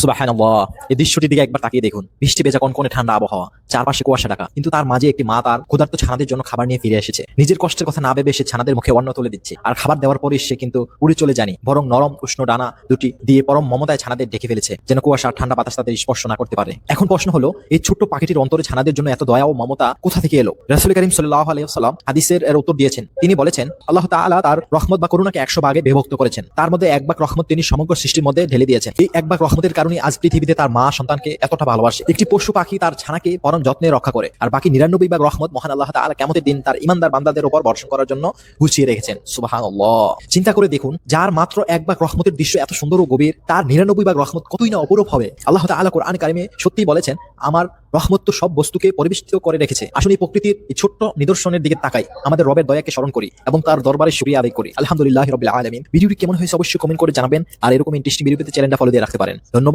সুবহানাল্লাহ। এই দৃশ্যটির দিকে একবার তাকিয়ে দেখুন। বৃষ্টি ভেজা কনকনে ঠান্ডা আবহাওয়া, চারপাশে কুয়াশা ঢাকা, কিন্তু তার মাঝে একটি মা তার ক্ষুধার্ত ছানাদের জন্য খাবার নিয়ে ফিরে এসেছে। নিজের কষ্টের কথা না ভেবে সে ছানাদের মুখে অন্ন তুলে দিচ্ছে। আর খাবার দেওয়ার পরে সে কিন্তু উড়ে চলে যায়নি, বরং নরম উষ্ণ ডানা দুটি দিয়ে পরম মমতায় ছানাদের ঢেকে ফেলেছে, যেন কুয়াশা আর ঠান্ডা বাতাস তাদের স্পর্শ না করতে পারে। এখন প্রশ্ন হলো, এই ছোট্ট পাখিটির অন্তরে ছানাদের জন্য এত দয়া ও মমতা কোথা থেকে এলো? রাসূল করিম সাল্লাল্লাহু আলাইহি ওয়াসাল্লাম হাদিসের এর উত্তর দিয়েছেন। তিনি বলেছেন, আল্লাহ তাআলা তার রহমত বা করুণাকে 100 ভাগে বিভক্ত করেছেন। তার মধ্যে 1 ভাগ রহমত তিনি সমগ্র সৃষ্টির মধ্যে ঢেলে দিয়েছেন। এই 1 ভাগ রহমতের কারণে আজ পৃথিবীতে তার মা সন্তানকে এতটা ভালোবাসে। একটি পশু পাখি তার ছানাকে পরম যত্নে রক্ষা করে, আর বাকি 99 ভাগ রহমত মহান আল্লাহ তাআলা কিয়ামতের দিন তার ঈমানদার বান্দাদের উপর বর্ষণ করার জন্য গুছিয়ে রেখেছেন। সুবহানাল্লাহ। চিন্তা করে দেখুন, যার মাত্র 1 ভাগ রহমতের দৃশ্য এত সুন্দর ও গভীর, তার 99 ভাগ রহমত কতই না অপরূপ হবে। আল্লাহ তাআলা কোরআন কারিমে সত্যিই বলেছেন, আমার রহমত তো সব বস্তুকে পরিবেষ্টিত করে রেখেছে। আসুন এই প্রকৃতির এই ছোট্ট নিদর্শনের দিকে তাকাই, আমাদের রবের দয়াকে স্মরণ করি এবং তার দরবারে শুকরিয়া আদায় করি। আলহামদুলিল্লাহি রাব্বিল আলামিন। ভিডিওটি কেমন হয়েছে অবশ্যই কমেন্ট করে জানাবেন, আর এরকম ইন্টারেস্টিং ভিডিও পেতে চ্যানেলটা ফলো দিয়ে রাখতে পারেন। ধন্যবাদ।